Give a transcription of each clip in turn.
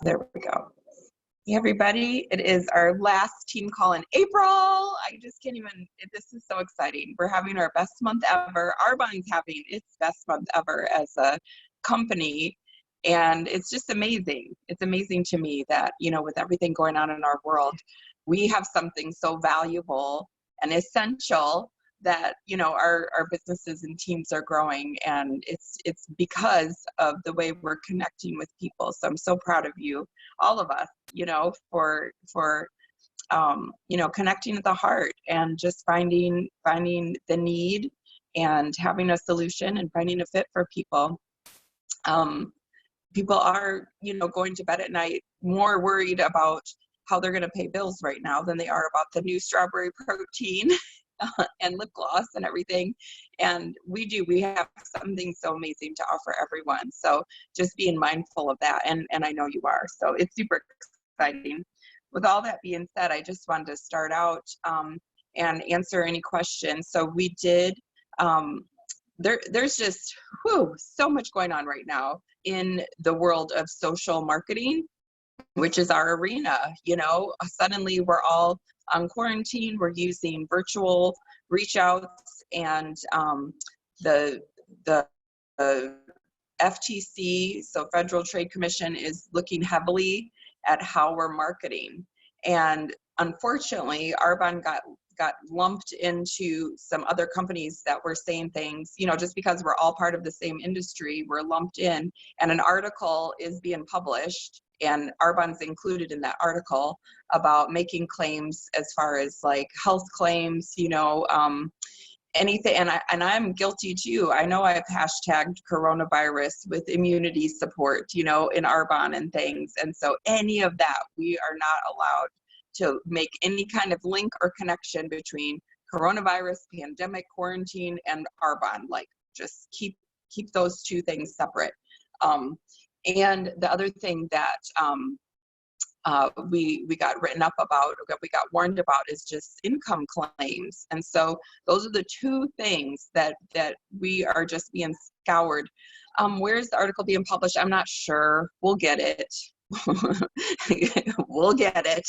There we go. Hey everybody, it is our last team call in April. I just can't even, this is so exciting. We're having our best month ever. Arbonne's having its best month ever as a company. And it's just amazing. It's amazing to me that, with everything going on in our world, we have something so valuable and essential that our businesses and teams are growing, and it's because of the way we're connecting with people. So I'm so proud of you, all of us, for connecting at the heart and just finding the need and having a solution and finding a fit for people. People are going to bed at night more worried about how they're going to pay bills right now than they are about the new strawberry protein and lip gloss and everything. And we have something so amazing to offer everyone. So just being mindful of that. And I know you are. So it's super exciting. With all that being said, I just wanted to start out and answer any questions. So we did, there's just so much going on right now in the world of social marketing, which is our arena. Suddenly we're all on quarantine. We're using virtual reach outs, and the FTC, so Federal Trade Commission, is looking heavily at how we're marketing. And unfortunately, Arbonne got lumped into some other companies that were saying things, just because we're all part of the same industry, we're lumped in, and an article is being published, and Arbonne's included in that article, about making claims as far as like health claims, anything. And I'm guilty too. I know I've hashtagged coronavirus with immunity support, in Arbonne and things. And so any of that, we are not allowed to make any kind of link or connection between coronavirus, pandemic, quarantine, and Arbonne. Like, just keep those two things separate. And the other thing that we got written up about, we got warned about, is just income claims. And so those are the two things that we are just being scoured. Where's the article being published? I'm not sure. We'll get it. We'll get it.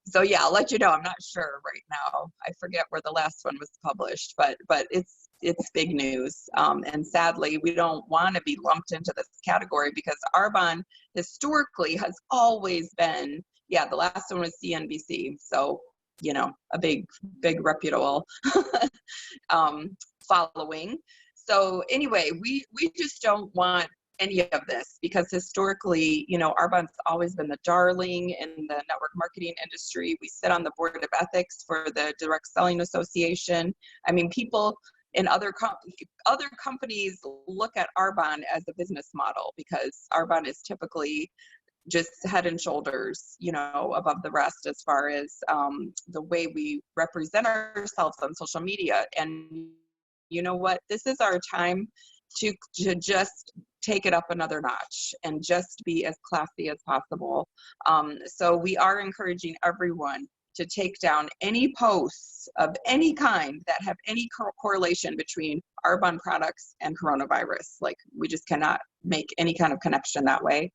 So yeah, I'll let you know. I'm not sure right now. I forget where the last one was published, but it's big news. And sadly, we don't want to be lumped into this category, because Arbonne historically has always been, the last one was CNBC. So, a big reputable following. So anyway, we just don't want any of this, because historically, Arbonne's always been the darling in the network marketing industry. We sit on the board of ethics for the Direct Selling Association. I mean, people in other companies look at Arbonne as a business model, because Arbonne is typically just head and shoulders, above the rest as far as the way we represent ourselves on social media. And you know what? This is our time to just take it up another notch and just be as classy as possible. So we are encouraging everyone to take down any posts of any kind that have any correlation between Arbonne products and coronavirus. Like, we just cannot make any kind of connection that way.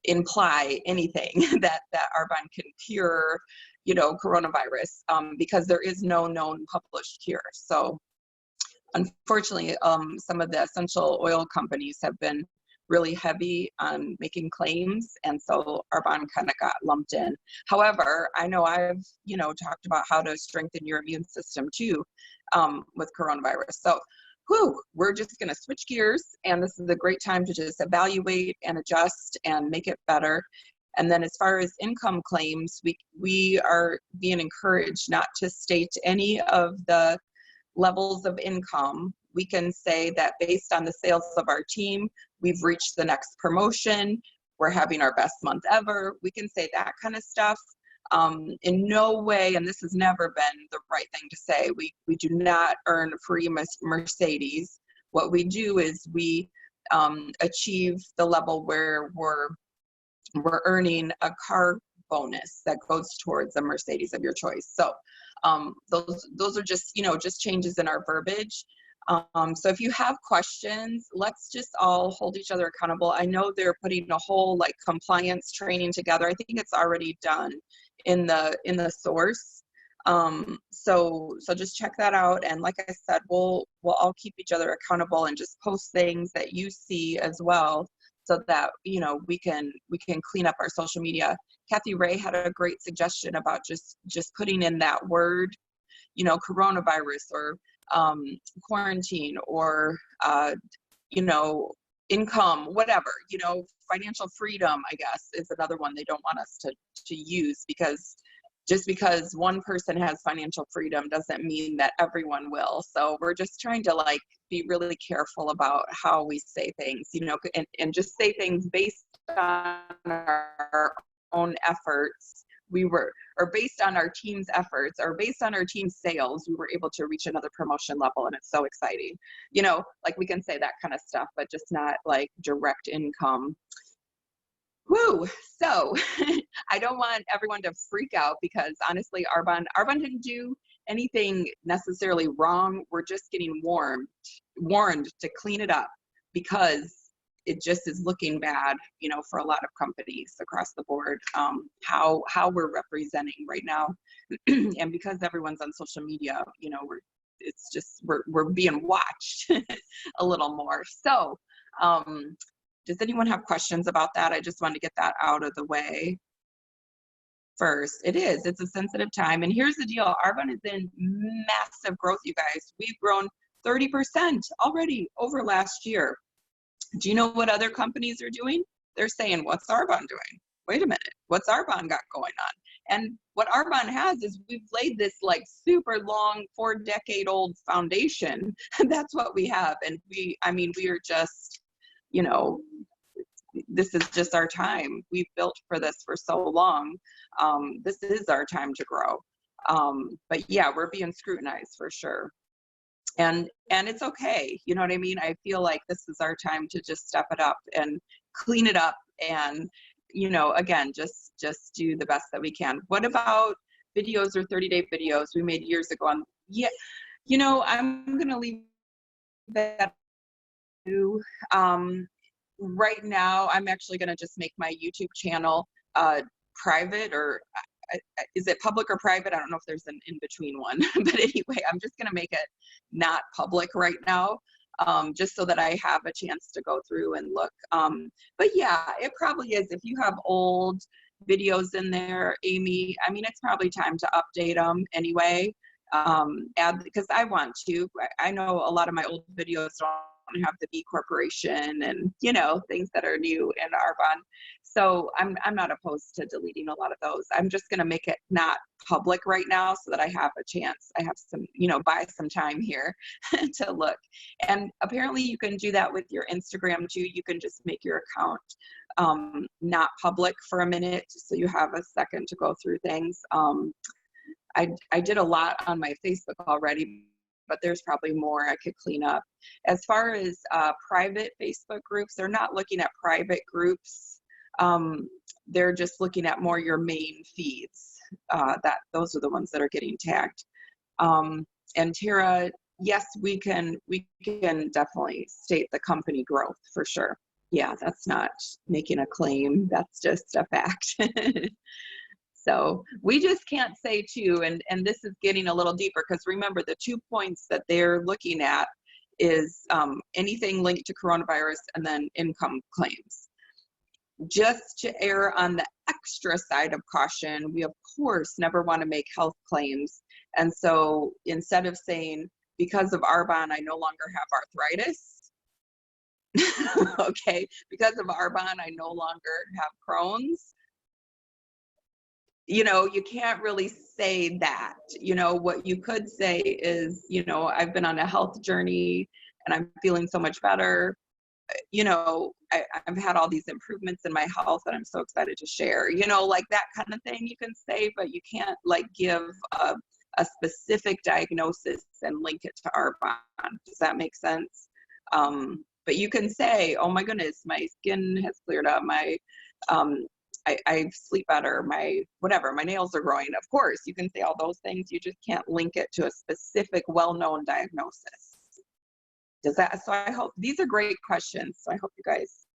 Imply anything that Arbonne can cure, coronavirus, because there is no known published cure. So unfortunately, some of the essential oil companies have been really heavy on making claims, and so Arbonne kind of got lumped in. However, I know I've talked about how to strengthen your immune system too, with coronavirus. So we're just going to switch gears, and this is a great time to just evaluate and adjust and make it better. And then as far as income claims, we are being encouraged not to state any of the levels of income. We can say that based on the sales of our team, we've reached the next promotion, we're having our best month ever. We can say that kind of stuff. In no way, and this has never been the right thing to say, we do not earn free Mercedes. What we do is we achieve the level where we're earning a car bonus that goes towards a Mercedes of your choice. So those are just, just changes in our verbiage. So if you have questions, let's just all hold each other accountable. I know they're putting a whole like compliance training together. I think it's already done in the source. So just check that out. And like I said, we'll all keep each other accountable and just post things that you see as well, so that, you know, we can clean up our social media. Kathy Ray had a great suggestion about just putting in that word, you know, coronavirus or quarantine or, you know, income, whatever, you know, financial freedom, I guess, is another one they don't want us to use, because just because one person has financial freedom doesn't mean that everyone will. So we're just trying to like be really careful about how we say things, you know, and just say things based on our own efforts. Or based on our team's efforts, or based on our team's sales, we were able to reach another promotion level, and it's so exciting. You know, like we can say that kind of stuff, but just not like direct income. Woo! So I don't want everyone to freak out, because honestly, Arbonne didn't do anything necessarily wrong. We're just getting warned to clean it up, because it just is looking bad, you know, for a lot of companies across the board, how we're representing right now. And because everyone's on social media, you know, we're being watched a little more. So, does anyone have questions about that? I just wanted to get that out of the way first. It's a sensitive time. And here's the deal. Arbonne is in massive growth, you guys. We've grown 30% already over last year. Do you know what other companies are doing? They're saying, what's Arbonne doing? Wait a minute, what's Arbonne got going on? And what Arbonne has is we've laid this like super long 4-decade-old foundation. That's what we have. And we are just, you know, this is just our time. We've built for this for so long. This is our time to grow. But yeah, we're being scrutinized for sure. And it's okay, you know what I mean? I feel like this is our time to just step it up and clean it up, and, you know, again, just do the best that we can. What about videos or 30-day videos we made years ago? Yeah, you know, I'm gonna leave that to right now. I'm actually gonna just make my YouTube channel private, or is it public or private? I don't know if there's an in-between one, but anyway, I'm just gonna make it not public right now, just so that I have a chance to go through and look. But yeah, it probably is. If you have old videos in there, Amy, I mean, it's probably time to update them anyway. Because I want to. I know a lot of my old videos don't have the B Corporation and, you know, things that are new in Arbonne. So I'm not opposed to deleting a lot of those. I'm just going to make it not public right now, so that I have a chance. I have some, you know, buy some time here to look. And apparently you can do that with your Instagram too. You can just make your account not public for a minute, so you have a second to go through things. I did a lot on my Facebook already, but there's probably more I could clean up. As far as private Facebook groups, they're not looking at private groups. They're just looking at more your main feeds. Those are the ones that are getting tagged. And Tara, yes, we can definitely state the company growth for sure. Yeah, that's not making a claim. That's just a fact. So we just can't say too, and this is getting a little deeper, because remember, the 2 points that they're looking at is anything linked to coronavirus and then income claims. Just to err on the extra side of caution, we of course never want to make health claims. And so instead of saying, because of Arbonne, I no longer have arthritis, okay, because of Arbonne, I no longer have Crohn's. You know, you can't really say that. You know, what you could say is, you know, I've been on a health journey and I'm feeling so much better. You know, I've had all these improvements in my health that I'm so excited to share, you know, like that kind of thing you can say, but you can't like give a specific diagnosis and link it to Arbonne. Does that make sense? But you can say, oh my goodness, my skin has cleared up, my I sleep better, my whatever, my nails are growing. Of course, you can say all those things. You just can't link it to a specific well-known diagnosis. Does that, so I hope, these are great questions. So I hope you guys,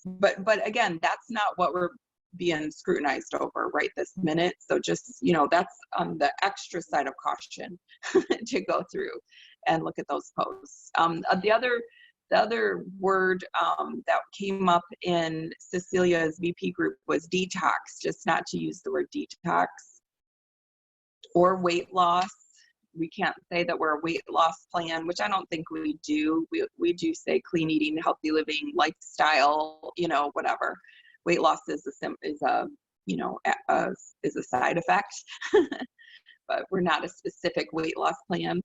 but again, that's not what we're being scrutinized over right this minute. So just, you know, that's on the extra side of caution to go through and look at those posts. The other word that came up in Cecilia's VP group was detox, just not to use the word detox, or weight loss. We can't say that we're a weight loss plan, which I don't think we do. We do say clean eating, healthy living, lifestyle, you know, whatever. Weight loss is a you know, is a side effect, but we're not a specific weight loss plan.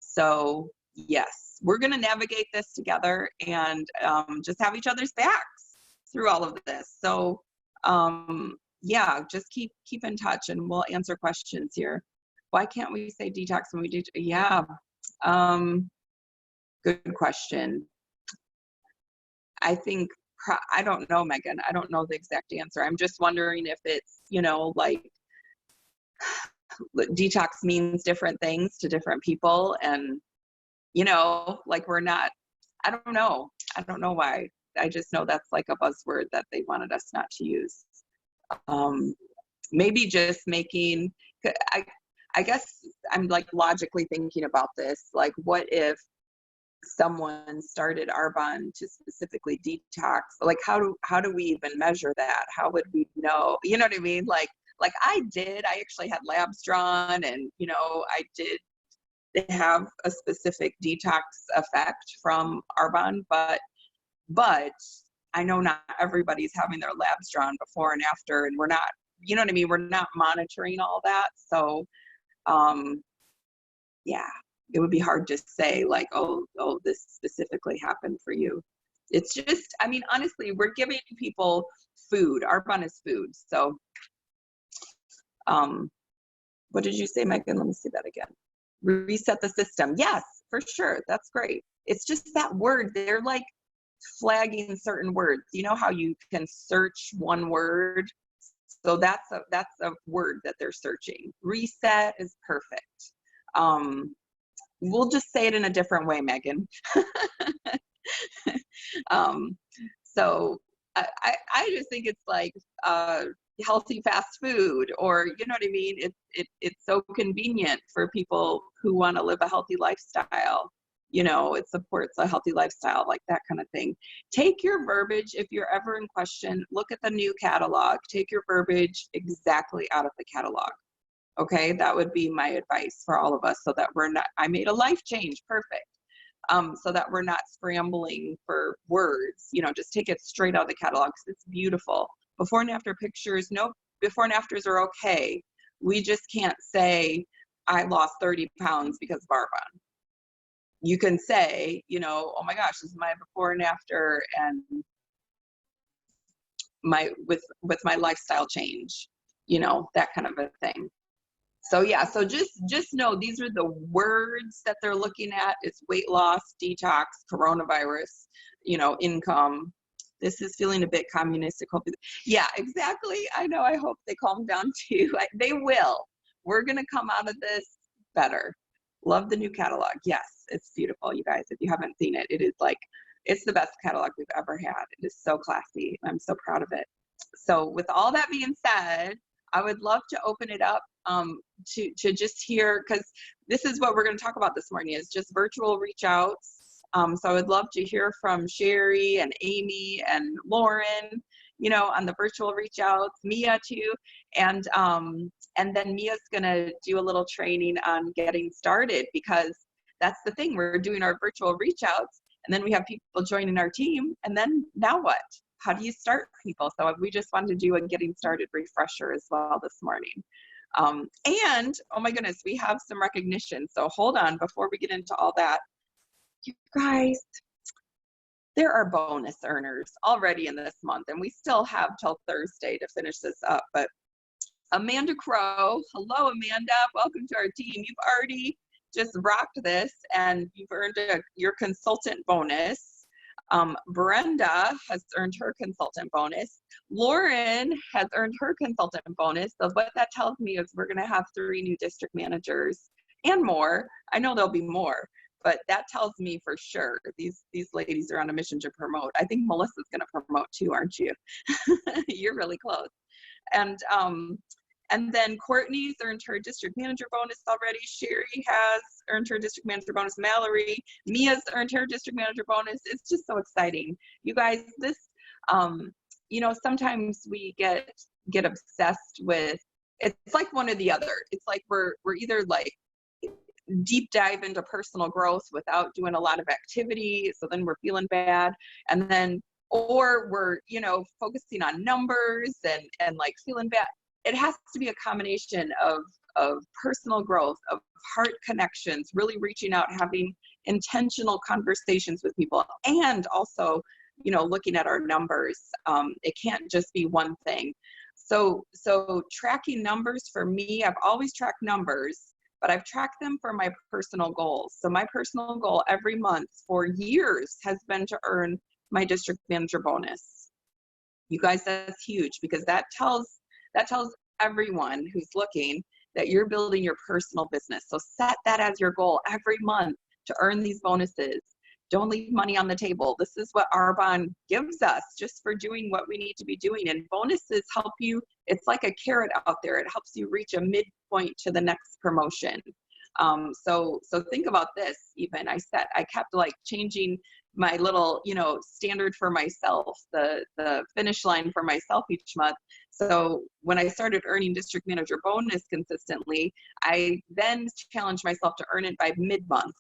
So yes, we're going to navigate this together and just have each other's backs through all of this. So yeah, just keep in touch and we'll answer questions here. Why can't we say detox when we do? Yeah, good question. I think, I don't know, Megan. I don't know the exact answer. I'm just wondering if it's, you know, like detox means different things to different people. And, you know, like we're not, I don't know. I don't know why. I just know that's like a buzzword that they wanted us not to use. Maybe just making, I guess I'm like logically thinking about this, like what if someone started Arbonne to specifically detox? Like how do we even measure that? How would we know? You know what I mean? Like I actually had labs drawn, and you know, I did have a specific detox effect from Arbonne, but I know not everybody's having their labs drawn before and after, and we're not, you know what I mean? We're not monitoring all that. So yeah, it would be hard to say like, oh, this specifically happened for you. It's just, I mean, honestly, we're giving people food. Arbonne is food. So what did you say, Megan? Let me see that again. Reset the system. Yes, for sure. That's great. It's just that word. They're like flagging certain words. You know how you can search one word? So that's a word that they're searching. Reset is perfect. We'll just say it in a different way, Megan. So I just think it's like healthy fast food, or you know what I mean? It's so convenient for people who want to live a healthy lifestyle. You know, it supports a healthy lifestyle, like that kind of thing. Take your verbiage, if you're ever in question, look at the new catalog. Take your verbiage exactly out of the catalog. Okay, that would be my advice for all of us, so that we're not, I made a life change, perfect. So that we're not scrambling for words, you know, just take it straight out of the catalog because it's beautiful. Before and after pictures, no, before and afters are okay. We just can't say, I lost 30 pounds because of Arbonne. You can say, you know, oh my gosh, this is my before and after, and my, with my lifestyle change, you know, that kind of a thing. So yeah, so just know these are the words that they're looking at. It's weight loss, detox, coronavirus, you know, income. This is feeling a bit communistic. Yeah, exactly. I know. I hope they calm down too. They will. We're going to come out of this better. Love the new catalog. Yes, it's beautiful, you guys. If you haven't seen it, it is like, it's the best catalog we've ever had. It is so classy. I'm so proud of it. So with all that being said, I would love to open it up to just hear, because this is what we're going to talk about this morning, is just virtual reach outs. So I would love to hear from Sherry and Amy and Lauren, you know, on the virtual reach outs, Mia too. And then Mia's going to do a little training on getting started, because that's the thing. We're doing our virtual reach outs, and then we have people joining our team. And then now what? How do you start people? So we just wanted to do a getting started refresher as well this morning. And oh my goodness, we have some recognition. So hold on, before we get into all that, you guys, there are bonus earners already in this month, and we still have till Thursday to finish this up. But Amanda Crow, hello Amanda, welcome to our team. You've already just rocked this, and you've earned your consultant bonus. Brenda has earned her consultant bonus. Lauren has earned her consultant bonus. So what that tells me is we're going to have 3 new district managers and more. I know there'll be more, but that tells me for sure these ladies are on a mission to promote. I think Melissa's going to promote too, aren't you? You're really close. And then Courtney's earned her district manager bonus already. Sherry has earned her district manager bonus. Mallory, Mia's earned her district manager bonus. It's just so exciting. You guys, this, you know, sometimes we get obsessed with, it's like one or the other. It's like we're either like deep dive into personal growth without doing a lot of activity, so then we're feeling bad, and then, or we're, you know, focusing on numbers and like feeling bad. It has to be a combination of personal growth, of heart connections, really reaching out, having intentional conversations with people, and also, you know, looking at our numbers. It can't just be one thing. So tracking numbers for me, I've always tracked numbers, but I've tracked them for my personal goals. So my personal goal every month for years has been to earn my district manager bonus. You guys, that's huge, because that tells everyone who's looking that you're building your personal business. So set that as your goal every month to earn these bonuses. Don't leave money on the table. This is what Arbonne gives us just for doing what we need to be doing. And bonuses help you. It's like a carrot out there. It helps you reach a midpoint to the next promotion. So think about this. Even I kept like changing my little, you know, standard for myself, the finish line for myself each month. So when I started earning district manager bonus consistently, I then challenged myself to earn it by mid-month.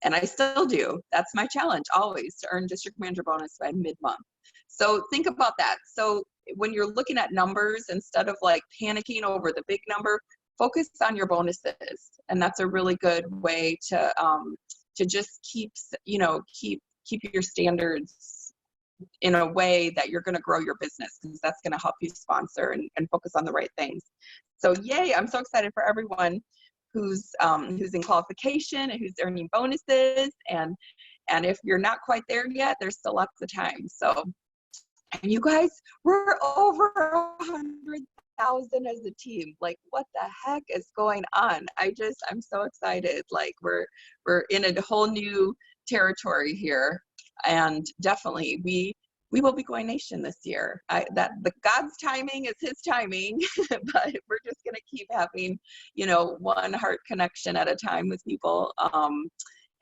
And I still do. That's my challenge always, to earn district manager bonus by mid-month. So think about that. So when you're looking at numbers, instead of like panicking over the big number, focus on your bonuses. And that's a really good way to just keep your standards in a way that you're going to grow your business, because that's going to help you sponsor and focus on the right things. So yay, I'm so excited for everyone who's in qualification and who's earning bonuses, and if you're not quite there yet, there's still lots of time. So, and you guys, we're over 100,000 as a team. Like, what the heck is going on? I'm so excited. Like, we're in a whole new territory here, and definitely we will be going nation this year. The God's timing is His timing, but we're just going to keep having, you know, one heart connection at a time with people.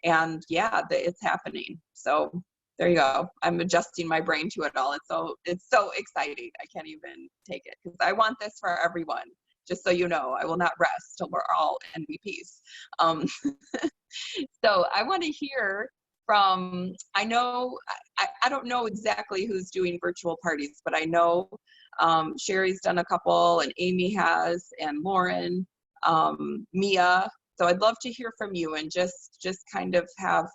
And yeah, it's happening. So there you go. I'm adjusting my brain to it all. It's so exciting. I can't even take it, because I want this for everyone. Just so you know, I will not rest till we're all MVPs. So I want to hear from, I know, I don't know exactly who's doing virtual parties, but I know Sherry's done a couple, and Amy has, and Lauren, Mia. So I'd love to hear from you, and just kind of have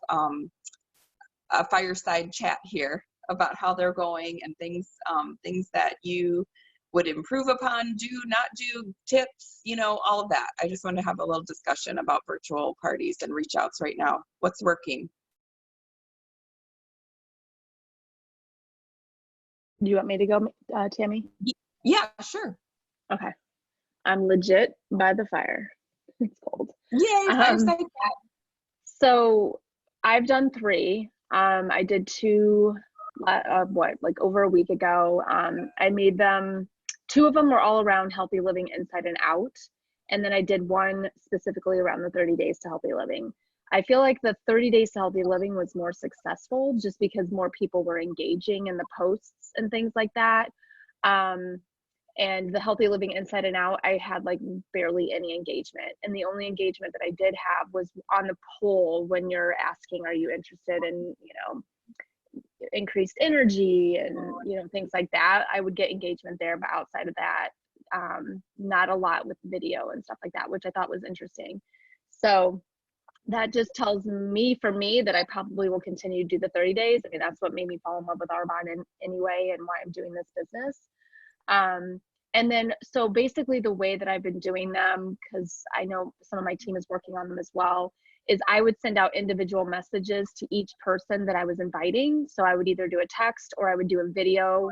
a fireside chat here about how they're going, and things that you would improve upon, do, not do, tips, you know, all of that. I just want to have a little discussion about virtual parties and reach outs right now. What's working? Do you want me to go, Tammy? Yeah, sure. Okay. I'm legit by the fire. It's cold. Yay, fireside chat. So I've done 3. I did 2, like over a week ago. I made them, 2 of them were all around healthy living inside and out. And then I did 1 specifically around the 30 days to healthy living. I feel like the 30 days to healthy living was more successful, just because more people were engaging in the posts and things like that. And the healthy living inside and out, I had like barely any engagement. And the only engagement that I did have was on the poll, when you're asking, are you interested in, you know, increased energy and, you know, things like that. I would get engagement there, but outside of that, not a lot with video and stuff like that, which I thought was interesting. So that just tells me, for me, that I probably will continue to do the 30 days. I mean, that's what made me fall in love with Arbonne anyway, and why I'm doing this business. And then, so basically the way that I've been doing them, because I know some of my team is working on them as well, is I would send out individual messages to each person that I was inviting. So I would either do a text or I would do a video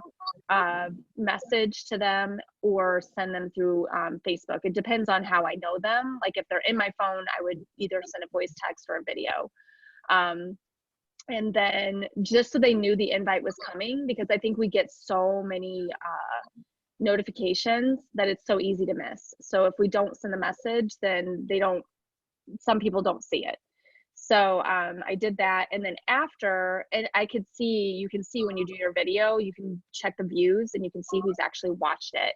message to them or send them through Facebook. It depends on how I know them. Like if they're in my phone, I would either send a voice text or a video. And then just so they knew the invite was coming, because I think we get so many notifications that it's so easy to miss. So if we don't send a message, then some people don't see it. So I did that. And then after, and you can see when you do your video, you can check the views and you can see who's actually watched it.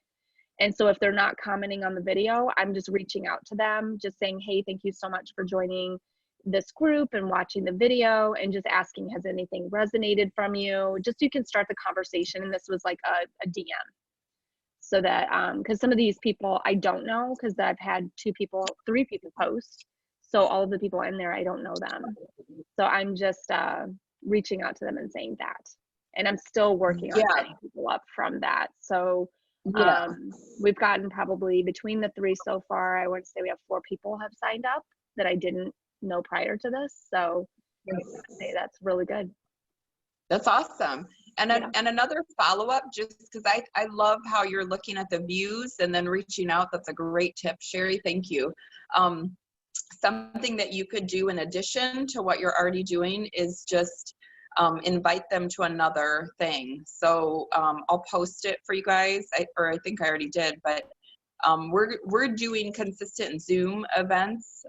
And so if they're not commenting on the video, I'm just reaching out to them, just saying, hey, thank you so much for joining this group and watching the video, and just asking, has anything resonated from you? Just so you can start the conversation. And this was like a DM. So that, because some of these people I don't know, because I've had 3 people post. So all of the people in there, I don't know them. So I'm just reaching out to them and saying that. And I'm still working on getting people up from that. So we've gotten probably between the 3 so far, I would say we have 4 people have signed up that I didn't know prior to this. So I'd say that's really good. That's awesome. And another follow-up, just because I love how you're looking at the views and then reaching out. That's a great tip, Sherry. Thank you. Something that you could do in addition to what you're already doing is just invite them to another thing. So I'll post it for you guys, I think I already did, but we're doing consistent Zoom events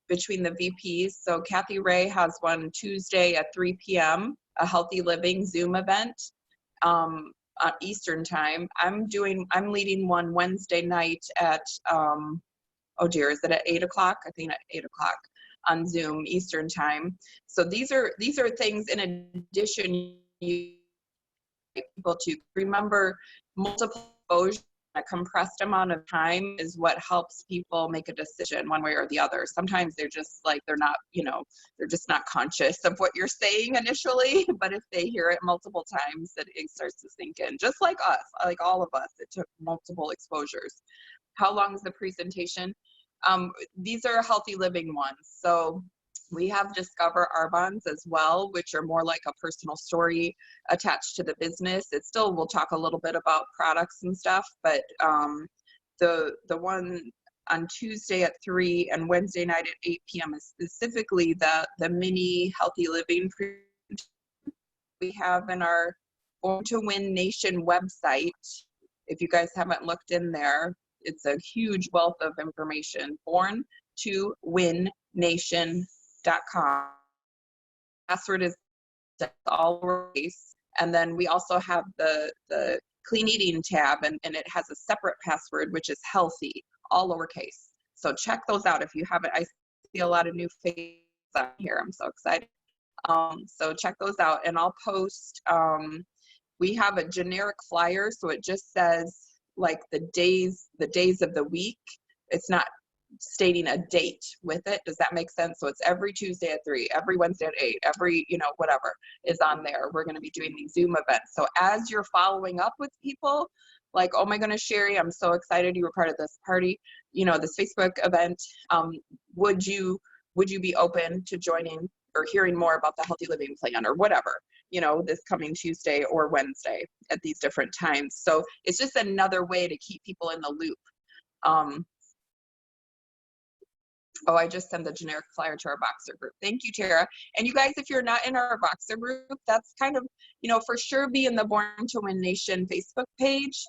between the VPs. So Kathy Ray has one Tuesday at 3 p.m., a healthy living Zoom event Eastern time. I'm leading one Wednesday night at, is it at 8 o'clock? I think at 8 o'clock on Zoom Eastern time. So these are things in addition you people to remember. Multiple exposure in a compressed amount of time is what helps people make a decision one way or the other. Sometimes they're just like, they're just not conscious of what you're saying initially, but if they hear it multiple times, it starts to sink in. Just like us, like all of us, it took multiple exposures. How long is the presentation? These are healthy living ones. So we have Discover Arbonne's as well, which are more like a personal story attached to the business. We'll talk a little bit about products and stuff, but the one on Tuesday at 3 and Wednesday night at 8 p.m. is specifically the mini healthy living we have in our Born to Win Nation website. If you guys haven't looked in there, it's a huge wealth of information. borntowinnation.com. Password is all lowercase. And then we also have the clean eating tab, and it has a separate password, which is healthy, all lowercase. So check those out if you haven't. I see a lot of new faces out here. I'm so excited. So check those out, and I'll post. We have a generic flyer, so it just says like the days of the week. It's not stating a date with it. Does that make sense? So it's every Tuesday at 3, every Wednesday at 8, every, whatever is on there. We're going to be doing these Zoom events. So as you're following up with people, like, oh my goodness, Sherry, I'm so excited you were part of this party, this Facebook event. Would you be open to joining or hearing more about the Healthy Living Plan or whatever, this coming Tuesday or Wednesday at these different times. So it's just another way to keep people in the loop. I just sent the generic flyer to our Voxer group. Thank you, Tara. And you guys, if you're not in our Voxer group, that's kind of, for sure be in the Born to Win Nation Facebook page.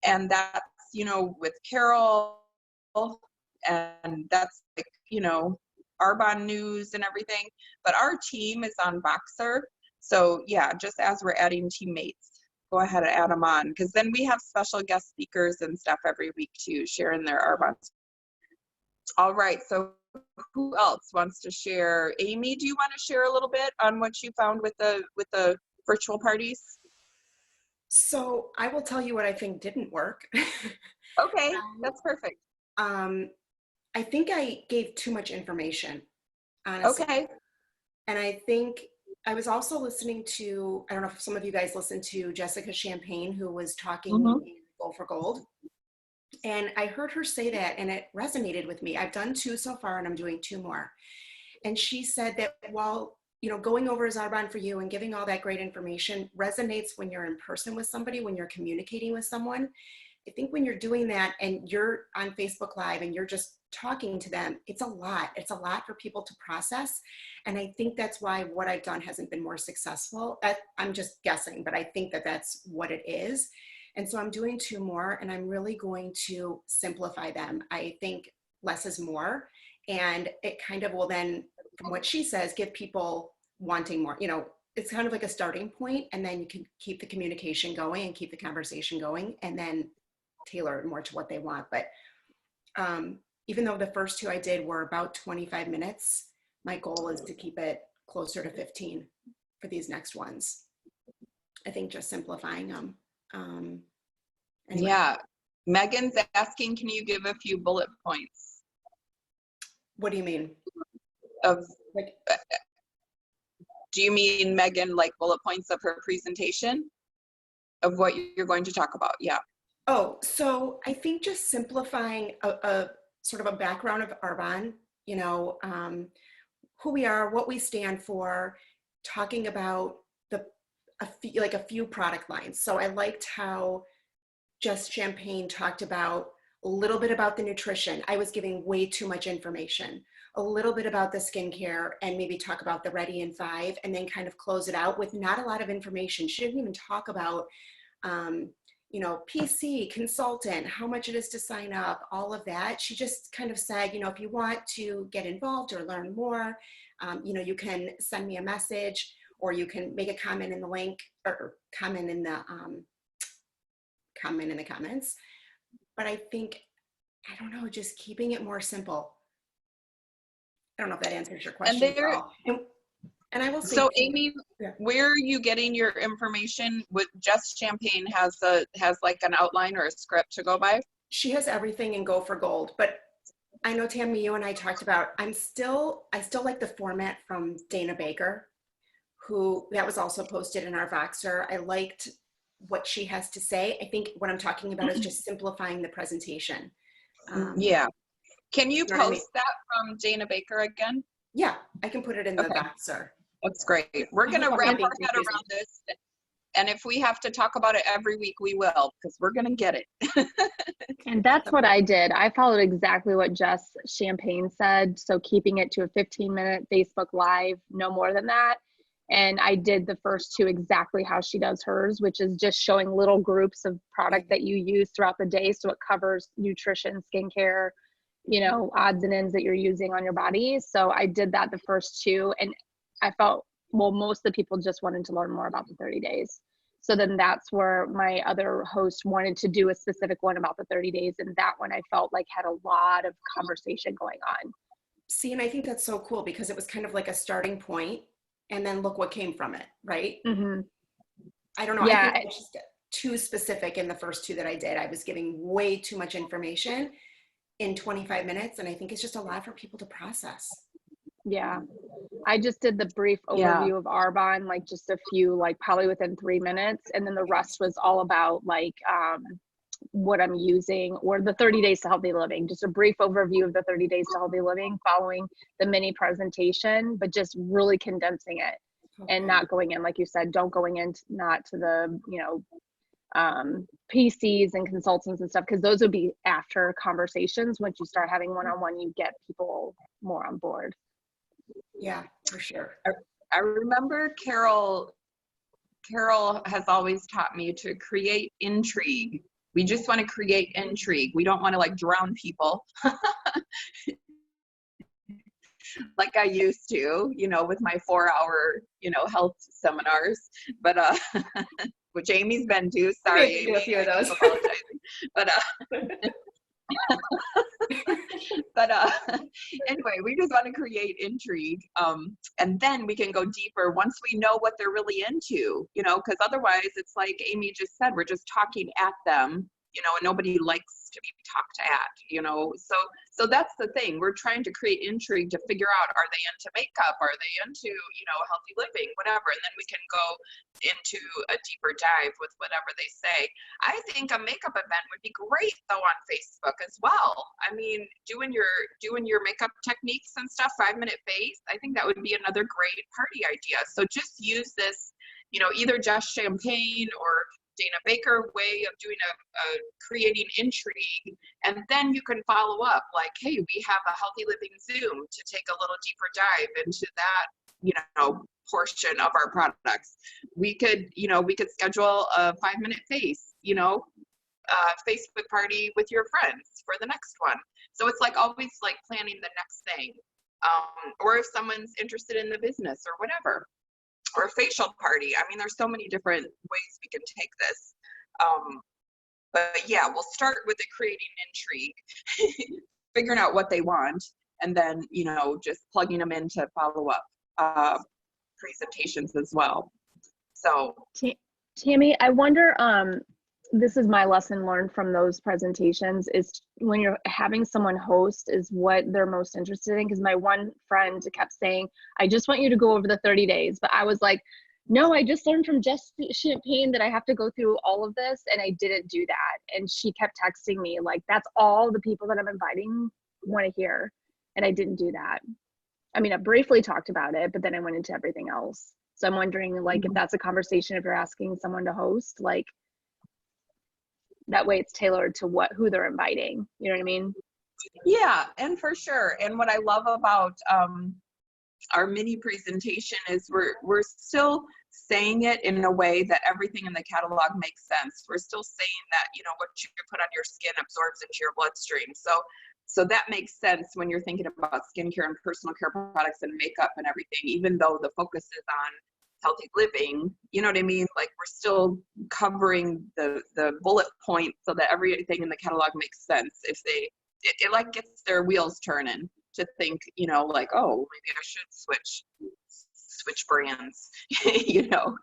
And that's, with Carol, and that's like, Arbonne news and everything. But our team is on Voxer. So yeah, just as we're adding teammates, go ahead and add them on, because then we have special guest speakers and stuff every week too, sharing their Arbonne. All right, so who else wants to share? Amy, do you want to share a little bit on what you found with the virtual parties? So I will tell you what I think didn't work. Okay, that's perfect. I think I gave too much information, honestly. Okay. And I think I was also listening to, I don't know if some of you guys listened to Jessica Champagne, who was talking in Goal for Gold. And I heard her say that, and it resonated with me. I've done 2 so far, and I'm doing 2 more. And she said that while, you know, going over as Arbonne for You and giving all that great information resonates when you're in person with somebody, when you're communicating with someone. I think when you're doing that and you're on Facebook Live and you're just talking to them, it's a lot. It's a lot for people to process. And I think that's why what I've done hasn't been more successful. I'm just guessing, but I think that that's what it is. And so I'm doing 2 more, and I'm really going to simplify them. I think less is more. And it kind of will then, from what she says, give people wanting more. You know, it's kind of like a starting point, and then you can keep the communication going and keep the conversation going, and then tailor it more to what they want. But even though the first 2 I did were about 25 minutes, my goal is to keep it closer to 15 for these next ones. I think just simplifying them. Anyway. Yeah. Megan's asking, can you give a few bullet points? What do you mean? Of, Like, do you mean, Megan, like bullet points of her presentation of what you're going to talk about? Yeah. oh, so I think just simplifying a sort of a background of Arbonne, you know, who we are, what we stand for, talking about a few product lines. So I liked how Just Champagne talked about a little bit about the nutrition. I was giving way too much information. A little bit about the skincare, and maybe talk about the Ready in 5, and then kind of close it out with not a lot of information. She didn't even talk about, you know, PC, consultant, how much it is to sign up, all of that. She just kind of said, you know, if you want to get involved or learn more, you know, you can send me a message, or you can make a comment in the link, or comment in the comments. But I think, I don't know, just keeping it more simple. I don't know if that answers your question. And I will say, so Amy, yeah, where are you getting your information? With Just Champagne has like an outline or a script to go by? She has everything in Go for Gold, but I know, Tammy, you and I talked about, I still like the format from Dana Baker, who that was also posted in our Voxer. I liked what she has to say. I think what I'm talking about is just simplifying the presentation. Yeah. Can you post that from Dana Baker again? Yeah, I can put it in the Voxer. That's great. We're going to wrap our head around this. And if we have to talk about it every week, we will, because we're going to get it. And that's what I did. I followed exactly what Just Champagne said. So keeping it to a 15-minute Facebook Live, no more than that. And I did the first 2 exactly how she does hers, which is just showing little groups of product that you use throughout the day. So it covers nutrition, skincare, you know, odds and ends that you're using on your body. So I did that the first 2, and I felt, well, most of the people just wanted to learn more about the 30 days. So then that's where my other host wanted to do a specific one about the 30 days. And that one I felt like had a lot of conversation going on. See, and I think that's so cool, because it was kind of like a starting point, and then look what came from it, right? Mm-hmm. I don't know. Yeah, I think it's just too specific in the first 2 that I did. I was giving way too much information in 25 minutes, and I think it's just a lot for people to process. Yeah, I just did the brief overview of Arbonne, like just a few, like probably within 3 minutes, and then the rest was all about like what I'm using, or the 30 days to healthy living, just a brief overview of the 30 days to healthy living following the mini presentation, but just really condensing it. And not going in, like you said, don't going in not to the, you know, PCs and consultants and stuff, because those would be after conversations. Once you start having one-on-one, you get people more on board. Yeah, for sure. I remember Carol has always taught me to create intrigue. We just want to create intrigue. We don't want to like drown people like I used to, you know, with my 4-hour, you know, health seminars, but which Amy's been to. Sorry, Amy, a few of those. But anyway, we just want to create intrigue, and then we can go deeper once we know what they're really into, you know, because otherwise it's like Amy just said, we're just talking at them, you know, and nobody likes to be talked at, you know. So that's the thing. We're trying to create intrigue to figure out, are they into makeup? Are they into, you know, healthy living, whatever? And then we can go into a deeper dive with whatever they say. I think a makeup event would be great though on Facebook as well. I mean, doing your makeup techniques and stuff, 5-minute face, I think that would be another great party idea. So just use this, you know, either Jess Champagne or Dana Baker way of doing a creating intrigue, and then you can follow up like, hey, we have a healthy living Zoom to take a little deeper dive into that, you know, portion of our products. We could schedule a 5-minute face, you know, Facebook party with your friends for the next one. So it's like always like planning the next thing, or if someone's interested in the business or whatever. Or a facial party. I mean, there's so many different ways we can take this. But yeah, we'll start with the creating intrigue, figuring out what they want, and then, you know, just plugging them into follow-up presentations as well. So Tammy, I wonder, this is my lesson learned from those presentations, is when you're having someone host is what they're most interested in. Because my one friend kept saying, I just want you to go over the 30 days. But I was like, no, I just learned from Jess Champagne that I have to go through all of this. And I didn't do that. And she kept texting me like, that's all the people that I'm inviting want to hear. And I didn't do that. I mean, I briefly talked about it, but then I went into everything else. So I'm wondering, like, if that's a conversation, if you're asking someone to host, like, that way it's tailored to who they're inviting. You know what I mean? Yeah, and for sure. And what I love about our mini presentation is we're still saying it in a way that everything in the catalog makes sense. We're still saying that, you know, what you put on your skin absorbs into your bloodstream. So that makes sense when you're thinking about skincare and personal care products and makeup and everything, even though the focus is on healthy living, you know what I mean? Like, we're still covering the bullet points so that everything in the catalog makes sense. If it like gets their wheels turning to think, you know, like, oh, maybe I should switch brands, you know,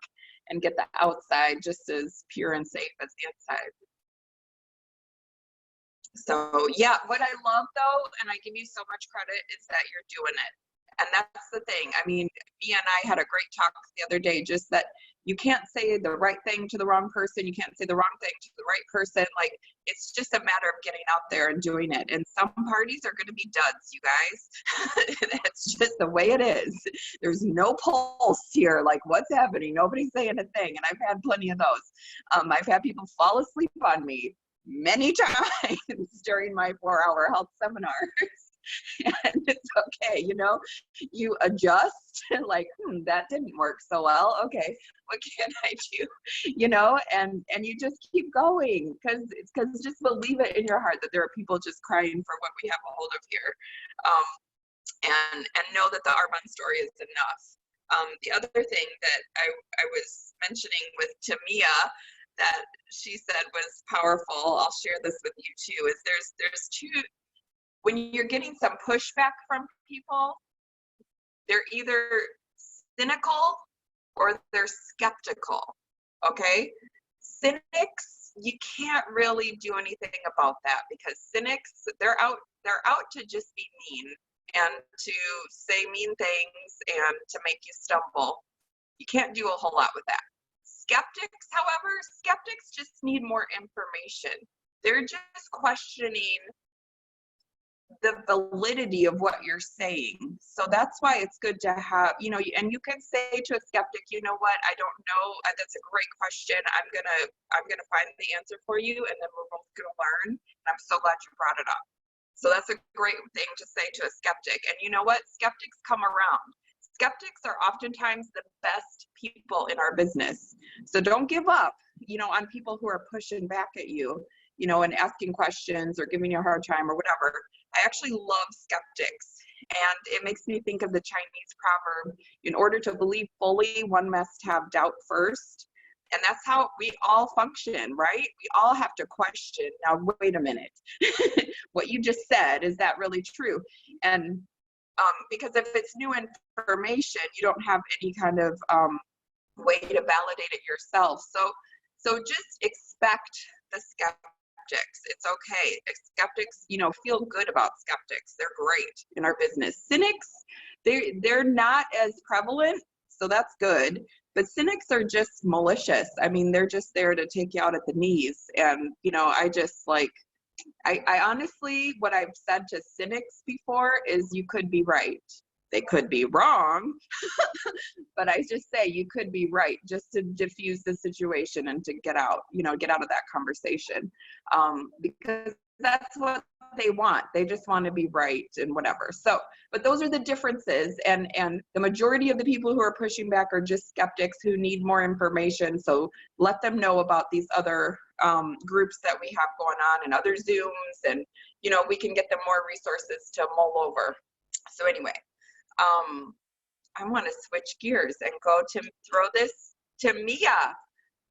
and get the outside just as pure and safe as the inside. So yeah, what I love though, and I give you so much credit, is that you're doing it. And that's the thing. I mean, Mia and I had a great talk the other day, just that you can't say the right thing to the wrong person. You can't say the wrong thing to the right person. Like, it's just a matter of getting out there and doing it. And some parties are going to be duds, you guys. That's just the way it is. There's no pulse here. Like, what's happening? Nobody's saying a thing. And I've had plenty of those. I've had people fall asleep on me many times during my 4-hour health seminars. And it's okay, you know, you adjust, like, that didn't work so well. Okay, what can I do? You know, and you just keep going, because just believe it in your heart that there are people just crying for what we have a hold of here, and know that the Arbonne story is enough. The other thing that I was mentioning with Tamia that she said was powerful, I'll share this with you too, is there's two. When you're getting some pushback from people, they're either cynical or they're skeptical, okay? Cynics, you can't really do anything about that, because cynics, they're out to just be mean and to say mean things and to make you stumble. You can't do a whole lot with that. Skeptics, however, skeptics just need more information. They're just questioning the validity of what you're saying. So that's why it's good to have, you know, and you can say to a skeptic, you know what, I don't know, that's a great question. I'm gonna find the answer for you, and then we're both gonna learn. And I'm so glad you brought it up. So that's a great thing to say to a skeptic. And you know what, skeptics come around. Skeptics are oftentimes the best people in our business. So don't give up, you know, on people who are pushing back at you, you know, and asking questions or giving you a hard time or whatever. I actually love skeptics. And it makes me think of the Chinese proverb, in order to believe fully, one must have doubt first. And that's how we all function, right? We all have to question, now, wait a minute, what you just said, is that really true? And because if it's new information, you don't have any kind of way to validate it yourself. So just expect the skeptics. skeptics. It's okay. Skeptics, you know, feel good about skeptics. They're great in our business. Cynics, they're not as prevalent, so that's good. But cynics are just malicious. I mean, they're just there to take you out at the knees. And, you know, I honestly, what I've said to cynics before is you could be right. They could be wrong, but I just say you could be right just to diffuse the situation and to get out, you know, get out of that conversation, because that's what they want. They just want to be right and whatever. So, but those are the differences. And the majority of the people who are pushing back are just skeptics who need more information. So let them know about these other groups that we have going on and other Zooms, and, you know, we can get them more resources to mull over. So anyway, I want to switch gears and throw this to Mia,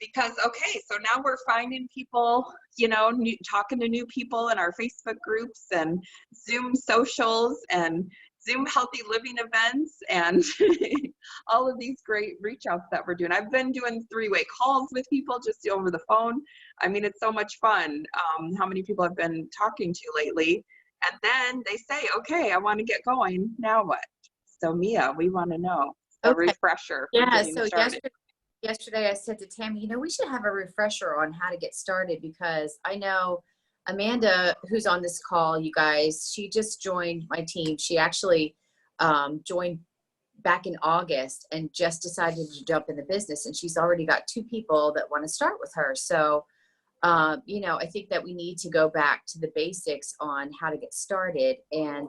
because, okay, so now we're finding people, you know, talking to new people in our Facebook groups and Zoom socials and Zoom healthy living events and all of these great reach outs that we're doing. I've been doing 3-way calls with people just over the phone. I mean, it's so much fun how many people I've been talking to lately. And then they say, okay, I want to get going. Now what? So Mia, we want to know a refresher. Yeah, so yesterday I said to Tammy, you know, we should have a refresher on how to get started, because I know Amanda, who's on this call, you guys, she just joined my team. She actually joined back in August and just decided to jump in the business, and she's already got 2 people that want to start with her. So, you know, I think that we need to go back to the basics on how to get started. And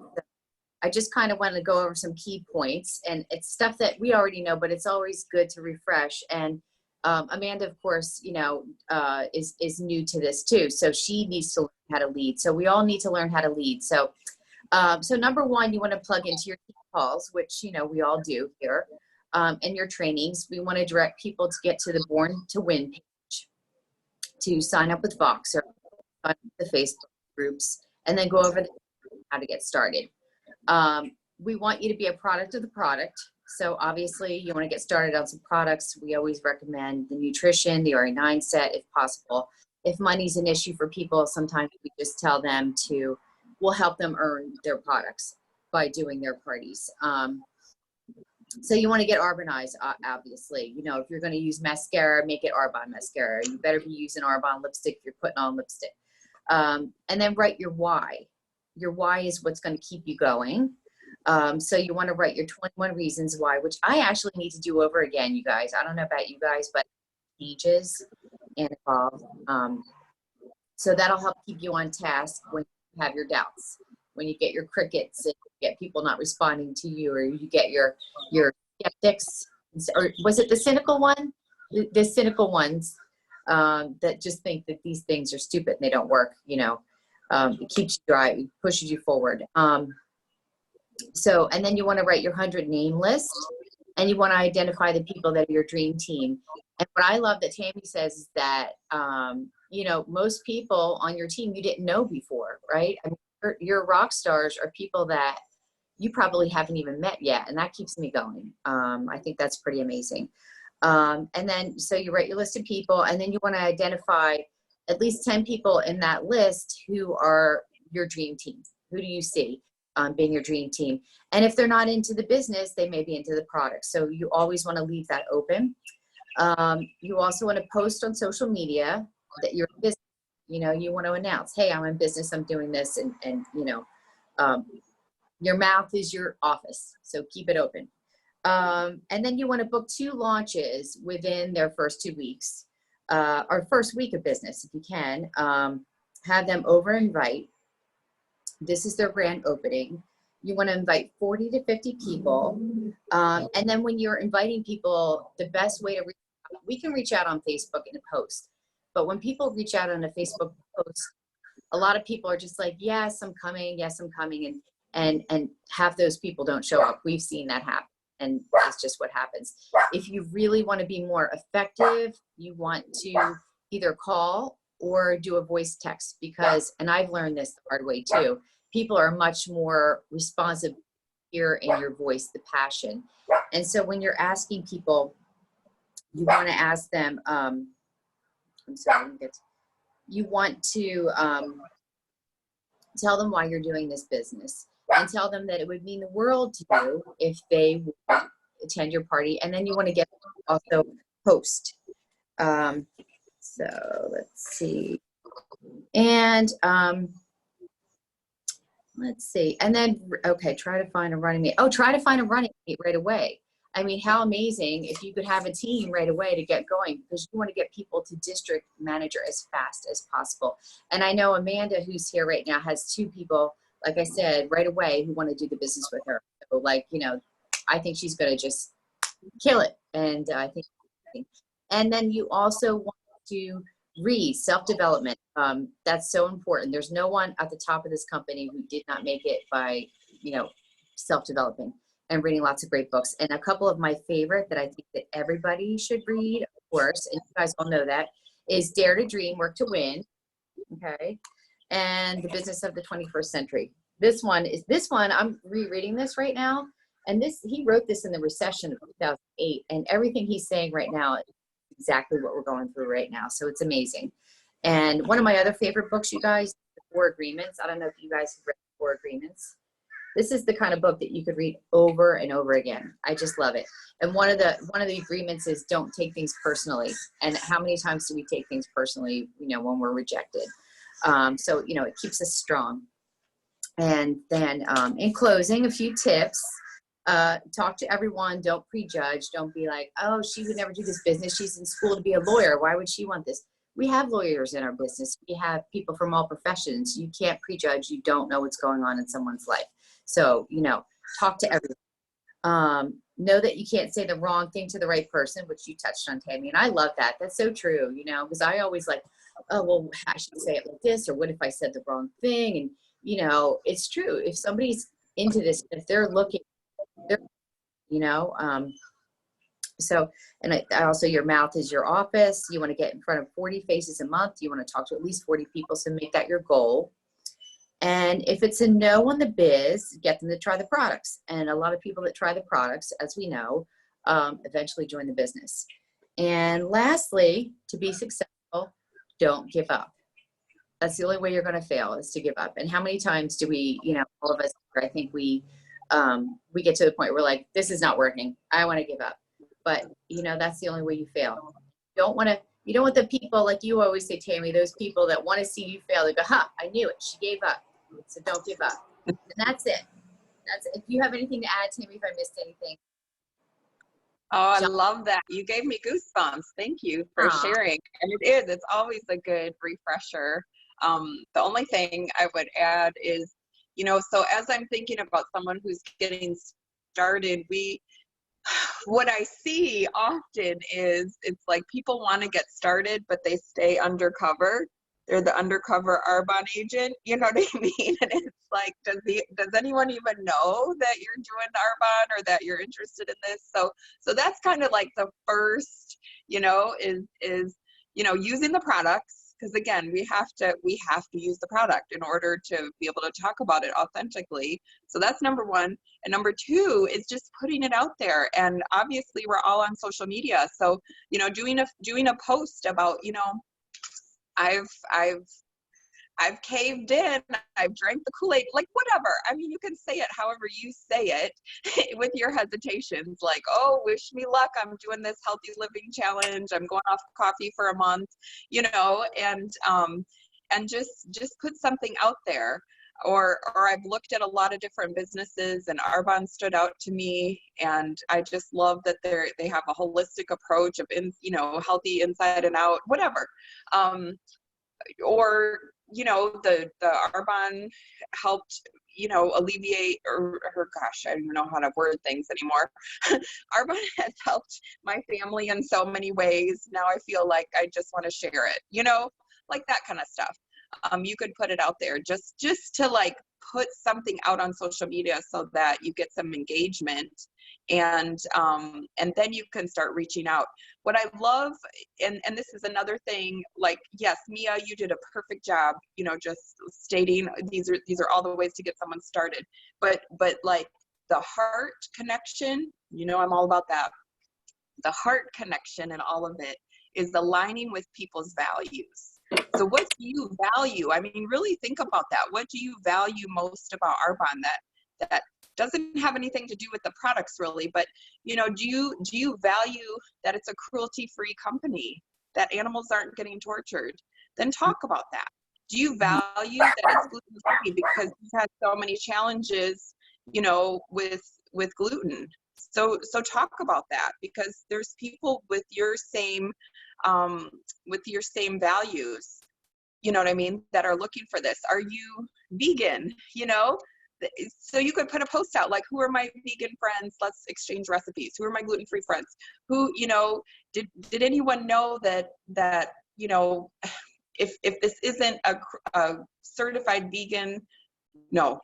I just kind of want to go over some key points, and it's stuff that we already know, but it's always good to refresh. And Amanda, of course, you know, is new to this too. So she needs to learn how to lead. So we all need to learn how to lead. So, so number 1, you want to plug into your team calls, which, you know, we all do here, and your trainings. We want to direct people to get to the Born to Win page, to sign up with Voxer, on the Facebook groups, and then go over how to get started. We want you to be a product of the product. So obviously you want to get started on some products. We always recommend the nutrition, the RA9 set, if possible. If money's an issue for people, sometimes we just tell them we'll help them earn their products by doing their parties. So you want to get Arbonized, obviously. You know, if you're going to use mascara, make it Arbonne mascara. You better be using Arbonne lipstick if you're putting on lipstick. And then write your why. Your why is what's going to keep you going. So you want to write your 21 reasons why, which I actually need to do over again, you guys. I don't know about you guys, but it changes and evolve. So that'll help keep you on task when you have your doubts, when you get your crickets and you get people not responding to you, or you get your skeptics, or was it the cynical one? The cynical ones that just think that these things are stupid and they don't work, you know. It keeps you dry, it pushes you forward. So, and then you want to write your 100 name list, and you want to identify the people that are your dream team. And what I love that Tammy says is that, you know, most people on your team you didn't know before, right? I mean, your rock stars are people that you probably haven't even met yet, and that keeps me going. I think that's pretty amazing. And then, so you write your list of people, and then you want to identify at least 10 people in that list who are your dream team. Who do you see being your dream team? And if they're not into the business, they may be into the product. So you always want to leave that open. You also want to post on social media that you're in business. You know, you want to announce, hey, I'm in business, I'm doing this. And you know, your mouth is your office, so keep it open. And then you want to book 2 launches within their first 2 weeks. Or first week of business, if you can. Have them over invite. This is their grand opening. You want to invite 40 to 50 people. And then when you're inviting people, the best way to reach out, we can reach out on Facebook in a post. But when people reach out on a Facebook post, a lot of people are just like, yes, I'm coming. Yes, I'm coming. And half those people don't show up. We've seen that happen. And that's just what happens. If you really want to be more effective, you want to either call or do a voice text, because, and I've learned this the hard way too, people are much more responsive here in your voice, the passion. And so when you're asking people, you want to ask them, I'm sorry, you want to tell them why you're doing this business, and tell them that it would mean the world to you if they would attend your party. And then you want to get also post. So let's see. And let's see. And then, okay, try to find a running mate. Oh, try to find a running mate right away. I mean, how amazing if you could have a team right away to get going, because you want to get people to district manager as fast as possible. And I know Amanda, who's here right now, has 2 people, like I said, right away who want to do the business with her. So, like, you know, I think she's going to just kill it. And I think, and then you also want to read self-development. That's so important. There's no one at the top of this company who did not make it by, you know, self-developing and reading lots of great books. And a couple of my favorite that I think that everybody should read, of course, and you guys all know that, is Dare to Dream, Work to Win. Okay. And The Business of the 21st Century. This one, I'm rereading this right now. And he wrote this in the recession of 2008. And everything he's saying right now is exactly what we're going through right now. So it's amazing. And one of my other favorite books, you guys, The 4 Agreements. I don't know if you guys have read The 4 Agreements. This is the kind of book that you could read over and over again. I just love it. And one of the agreements is don't take things personally. And how many times do we take things personally, you know, when we're rejected? So, you know, it keeps us strong. And then in closing, a few tips. Talk to everyone. Don't prejudge. Don't be like, oh, she would never do this business. She's in school to be a lawyer. Why would she want this? We have lawyers in our business. We have people from all professions. You can't prejudge. You don't know what's going on in someone's life. So, you know, talk to everyone. Know that you can't say the wrong thing to the right person, which you touched on, Tammy. And I love that. That's so true, you know, because I always like, oh, well, I should say it like this, or what if I said the wrong thing? And, you know, it's true. If somebody's into this, if they're looking, you know, so, and I also, your mouth is your office. You want to get in front of 40 faces a month. You want to talk to at least 40 people. So make that your goal. And if it's a no on the biz, get them to try the products. And a lot of people that try the products, as we know, eventually join the business. And lastly, to be successful, don't give up. That's the only way you're going to fail, is to give up. And how many times do we, you know, all of us, I think we get to the point where we're like, this is not working. I want to give up. But, you know, that's the only way you fail. You don't want the people, like you always say, Tammy, those people that want to see you fail. They go, I knew it. She gave up. So don't give up. And that's it. That's it. If you have anything to add, Tammy, if I missed anything. Oh, I love that. You gave me goosebumps. Thank you for sharing. And it's always a good refresher. The only thing I would add is, you know, so as I'm thinking about someone who's getting started, what I see often is it's like people want to get started, but they stay undercover. They're the undercover Arbonne agent, you know what I mean? And it's like, does anyone even know that you're doing Arbonne or that you're interested in this? So that's kind of like the first, you know, is you know, using the products, because again, we have to use the product in order to be able to talk about it authentically. So that's number 1. And number 2 is just putting it out there. And obviously we're all on social media. So, you know, doing a post about, you know, I've caved in, I've drank the Kool-Aid, like whatever. I mean, you can say it however you say it with your hesitations, like, oh, wish me luck. I'm doing this healthy living challenge. I'm going off coffee for a month, you know, and just put something out there. Or I've looked at a lot of different businesses, and Arbonne stood out to me, and I just love that they have a holistic approach of, you know, healthy inside and out, whatever. Or, you know, the Arbonne helped, you know, alleviate or gosh, I don't even know how to word things anymore. Arbonne has helped my family in so many ways. Now I feel like I just want to share it, you know, like that kind of stuff. You could put it out there just to like put something out on social media so that you get some engagement, and then you can start reaching out. What I love, and this is another thing, like, yes, Mia, you did a perfect job, you know, just stating these are all the ways to get someone started, but like the heart connection, you know, I'm all about that. The heart connection and all of it is aligning with people's values. So what do you value? I mean, really think about that. What do you value most about Arbonne that doesn't have anything to do with the products really, but you know, do you value that it's a cruelty-free company, that animals aren't getting tortured? Then talk about that. Do you value that it's gluten-free, because we've had so many challenges, you know, with gluten? So talk about that, because there's people with your same values, you know what I mean, that are looking for this. Are you vegan? You know, so you could put a post out like, who are my vegan friends? Let's exchange recipes. Who are my gluten-free friends? Who, you know, did anyone know that you know, if this isn't a certified vegan, no.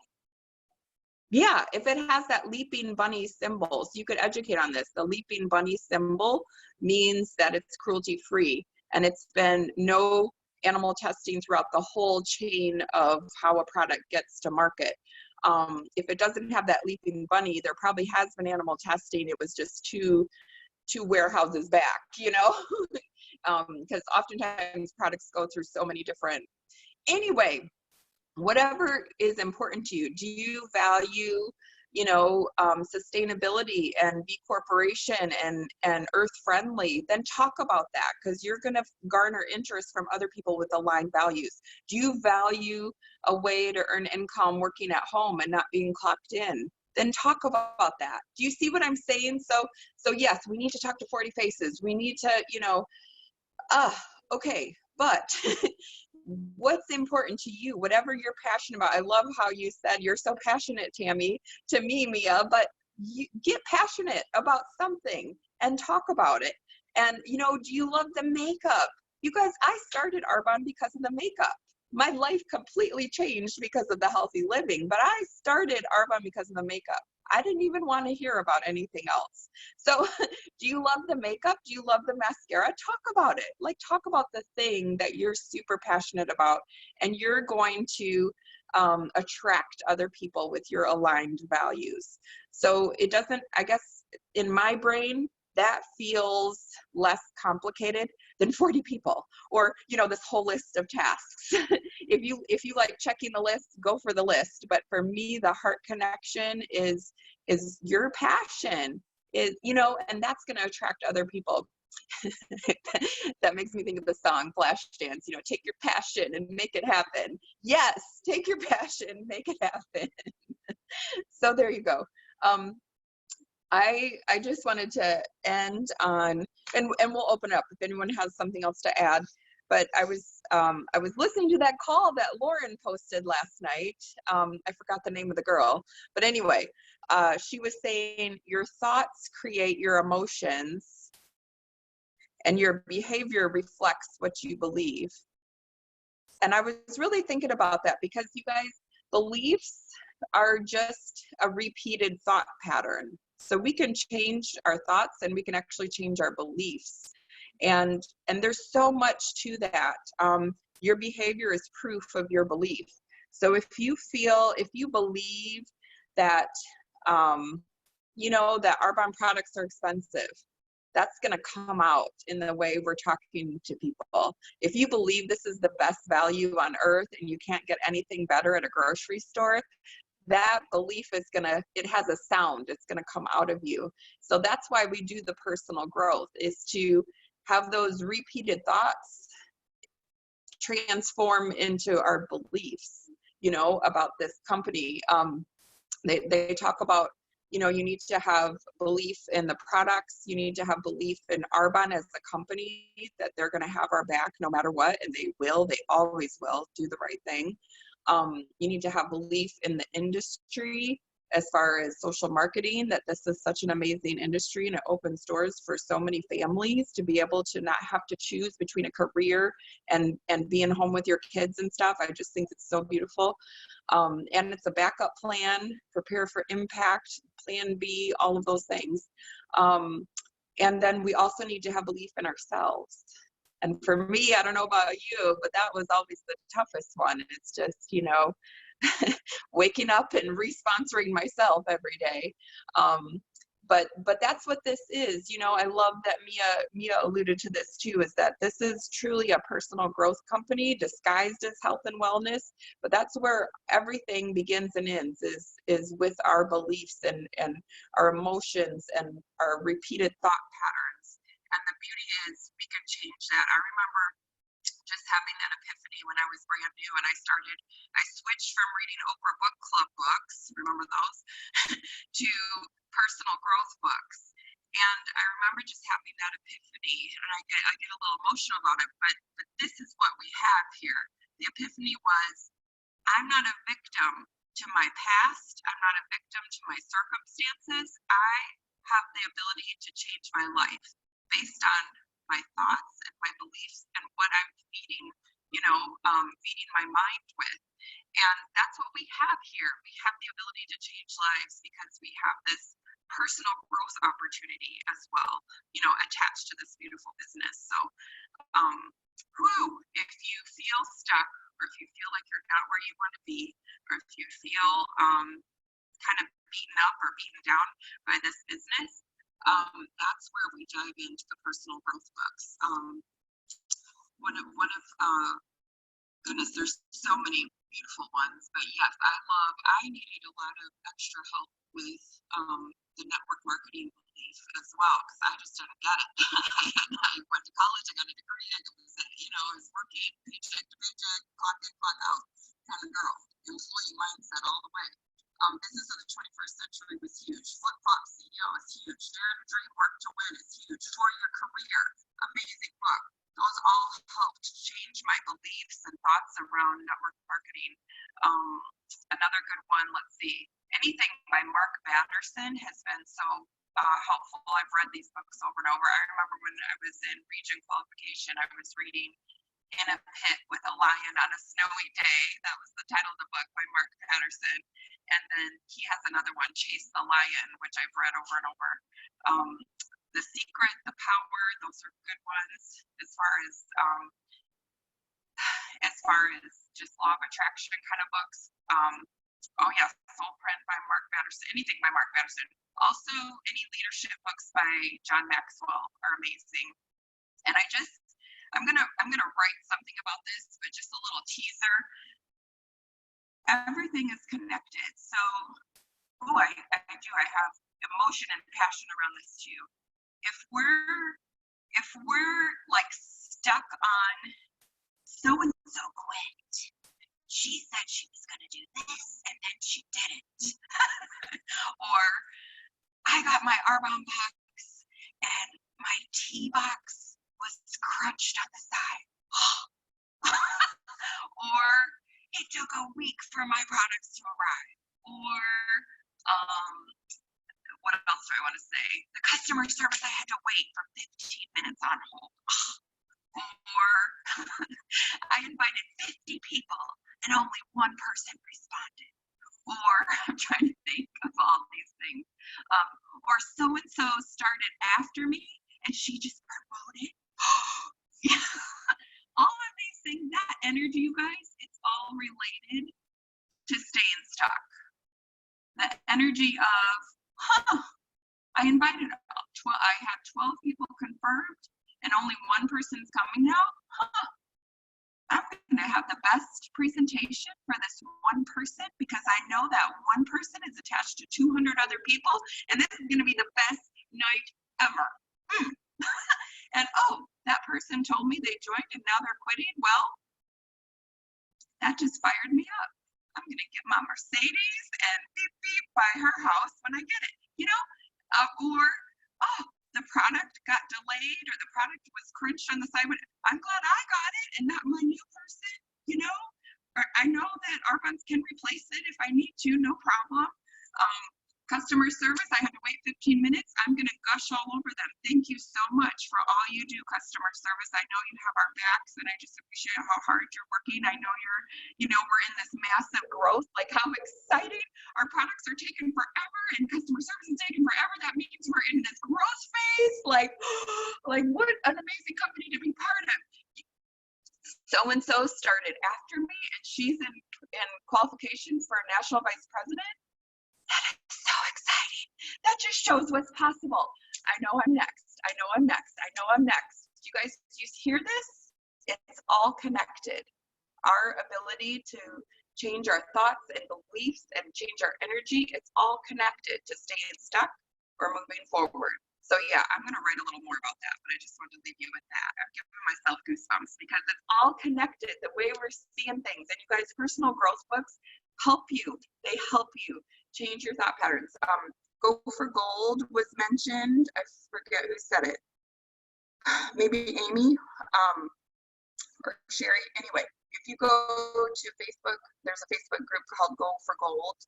Yeah, if it has that leaping bunny symbol, so you could educate on this. The leaping bunny symbol means that it's cruelty-free, and it's been no animal testing throughout the whole chain of how a product gets to market. If it doesn't have that leaping bunny, there probably has been animal testing. It was just two warehouses back, you know, because oftentimes products go through so many different. Anyway, whatever is important to you. Do you value, you know, sustainability and B Corporation and earth friendly? Then talk about that, because you're going to garner interest from other people with aligned values. Do you value a way to earn income working at home and not being clocked in? Then talk about that. Do you see what I'm saying? So yes, we need to talk to 40 faces. We need to, you know, okay, but what's important to you, whatever you're passionate about. I love how you said you're so passionate, Tammy, to me, Mia, but you get passionate about something and talk about it. And, you know, do you love the makeup? You guys, I started Arbonne because of the makeup. My life completely changed because of the healthy living, but I started Arbonne because of the makeup. I didn't even want to hear about anything else. So do you love the makeup? Do you love the mascara? Talk about it. Like, talk about the thing that you're super passionate about, and you're going to attract other people with your aligned values. So it doesn't, I guess, in my brain, that feels less complicated than 40 people, or, you know, this whole list of tasks. If you like checking the list, go for the list. But for me, the heart connection is your passion, is, you know, and that's going to attract other people. That makes me think of the song Flashdance, you know, take your passion and make it happen. Yes, take your passion, make it happen. So there you go. I just wanted to end on, and we'll open up if anyone has something else to add. But I was listening to that call that Lauren posted last night. I forgot the name of the girl, but anyway, she was saying your thoughts create your emotions, and your behavior reflects what you believe. And I was really thinking about that, because you guys, beliefs are just a repeated thought pattern. So we can change our thoughts, and we can actually change our beliefs. And there's so much to that. Your behavior is proof of your belief. So if you believe that, you know, that Arbonne products are expensive, that's going to come out in the way we're talking to people. If you believe this is the best value on earth and you can't get anything better at a grocery store, that belief is it has a sound, it's going to come out of you. So that's why we do the personal growth, is to have those repeated thoughts transform into our beliefs, you know, about this company. They talk about, you know, you need to have belief in the products. You need to have belief in Arbonne as a company, that they're going to have our back no matter what, and they always will do the right thing. You need to have belief in the industry as far as social marketing, that this is such an amazing industry, and it opens doors for so many families to be able to not have to choose between a career and being home with your kids and stuff. I just think it's so beautiful. And it's a backup plan, prepare for impact, plan B, all of those things. And then we also need to have belief in ourselves. And for me, I don't know about you, but that was always the toughest one. It's just, you know, waking up and re-sponsoring myself every day. but that's what this is. You know, I love that Mia alluded to this too, is that this is truly a personal growth company disguised as health and wellness, but that's where everything begins and ends, is with our beliefs and our emotions and our repeated thought patterns. And the beauty is we can change that. I remember just having that epiphany when I was brand new and I switched from reading Oprah Book Club books, remember those, to personal growth books. And I remember just having that epiphany, and I get a little emotional about it, but this is what we have here. The epiphany was, I'm not a victim to my past. I'm not a victim to my circumstances. I have the ability to change my life based on my thoughts and my beliefs and what I'm feeding, feeding my mind with. And that's what we have here. We have the ability to change lives because we have this personal growth opportunity as well, attached to this beautiful business. So, if you feel stuck, or if you feel like you're not where you want to be, or if you feel kind of beaten up or beaten down by this business, that's where we dive into the personal growth books. Goodness, there's so many beautiful ones, but yes, I needed a lot of extra help with the network marketing belief as well, because I just didn't get it. I went to college, I got a degree, I was working paycheck to paycheck, clock in, clock out kind of girl, employee mindset all the way. Business of the 21st Century was huge. Flip-Flop CEO is huge. Dare to Dream, Work to Win is huge. For Your Career, amazing book. Those all helped change my beliefs and thoughts around network marketing. Another good one, let's see, anything by Mark Batterson has been so helpful. I've read these books over and over. I remember when I was in region qualification, I was reading In a Pit with a Lion on a Snowy Day. That was the title of the book by Mark Batterson. And then he has another one, Chase the Lion, which I've read over and over. The Secret, The Power, those are good ones as far as just law of attraction kind of books. Soul Print by Mark Batterson, anything by Mark Batterson. Also, any leadership books by John Maxwell are amazing. And I'm gonna write something about this, but just a little teaser. Everything is connected. So, I have emotion and passion around this too. If we're like stuck on so and so quit, she said she was gonna do this and then she didn't, or I got my Arbonne box and my tea box was crunched on the side. Or it took a week for my products to arrive. Or what else do I want to say? The customer service, I had to wait for 15 minutes on hold. Or I invited 50 people and only one person responded. Or I'm trying to think of all these things. Or so-and-so started after me and she just promoted. All of these things, that energy, you guys, it's all related to staying stuck. The energy of, I invited I have 12 people confirmed and only one person's coming now. I'm going to have the best presentation for this one person because I know that one person is attached to 200 other people, and this is going to be the best night ever. And that person told me they joined and now they're quitting. Well, that just fired me up. I'm going to get my Mercedes and beep beep by her house when I get it, the product got delayed or the product was crunched on the side. I'm glad I got it and not my new person, Or I know that Arbonne's can replace it if I need to, no problem. Customer service, I had to wait 15 minutes. I'm going to gush all over them. Thank you so much for all you do, customer service. I know you have our backs, and I just appreciate how hard you're working. I know we're in this massive growth. Like, how exciting. Our products are taking forever, and customer service is taking forever. That means we're in this growth phase. Like what an amazing company to be part of. So-and-so started after me, and she's in qualification for national vice president. That is so exciting. That just shows what's possible. I know I'm next. I know I'm next. I know I'm next. You guys, do you hear this? It's all connected. Our ability to change our thoughts and beliefs and change our energy, it's all connected to staying stuck or moving forward. So yeah, I'm going to write a little more about that, but I just wanted to leave you with that. I'm giving myself goosebumps because it's all connected, the way we're seeing things. And you guys, personal growth books help you. They help you change your thought patterns. Go for Gold was mentioned. I forget who said it. Maybe Amy or Sherry. Anyway, if you go to Facebook, there's a Facebook group called Go for Gold.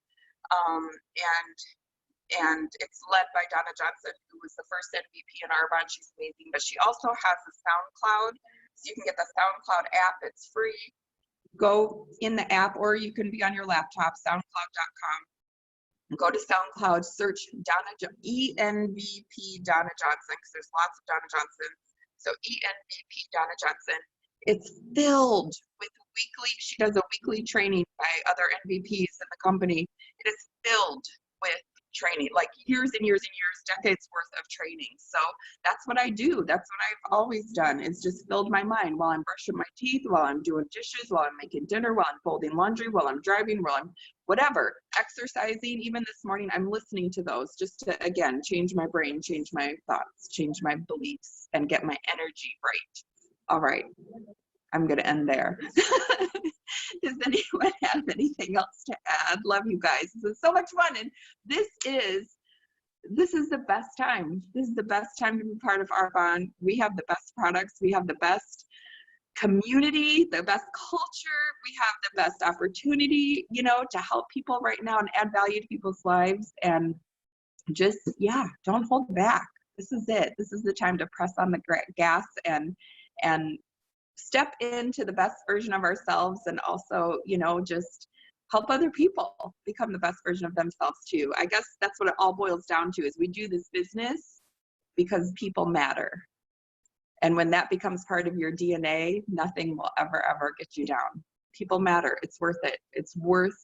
And it's led by Donna Johnson, who was the first MVP in Arbonne. She's amazing, but she also has a SoundCloud. So you can get the SoundCloud app. It's free. Go in the app, or you can be on your laptop, soundcloud.com. Go to SoundCloud, search ENVP Donna Johnson, because there's lots of Donna Johnsons. So ENVP Donna Johnson. It's filled with weekly, she does a weekly training by other MVPs in the company. It is filled with training, like years and years and years, decades worth of training. So that's what I do. That's what I've always done, is just filled my mind while I'm brushing my teeth, while I'm doing dishes, while I'm making dinner, while I'm folding laundry, while I'm driving, while I'm whatever, exercising. Even this morning, I'm listening to those just to, again, change my brain, change my thoughts, change my beliefs, and get my energy right. All right, I'm going to end there. Does anyone have anything else to add? Love you guys. This is so much fun. And this is the best time. This is the best time to be part of Arbonne. We have the best products. We have the best community, the best culture. We have the best opportunity, you know, to help people right now and add value to people's lives. And just, yeah, don't hold back. This is it. This is the time to press on the gas and step into the best version of ourselves, and also, you know, just help other people become the best version of themselves too. I guess that's what it all boils down to, is we do this business because people matter. And when that becomes part of your DNA, nothing will ever get you down. People matter. It's worth it. It's worth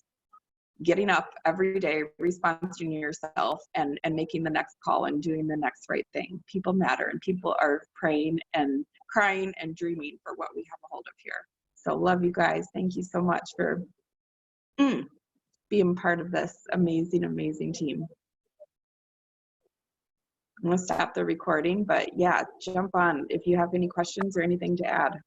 getting up every day, responding to yourself, and making the next call and doing the next right thing. People matter, and people are praying and crying and dreaming for what we have a hold of here. So love you guys. Thank you so much for being part of this amazing, amazing team. I'm gonna stop the recording, but yeah, jump on if you have any questions or anything to add.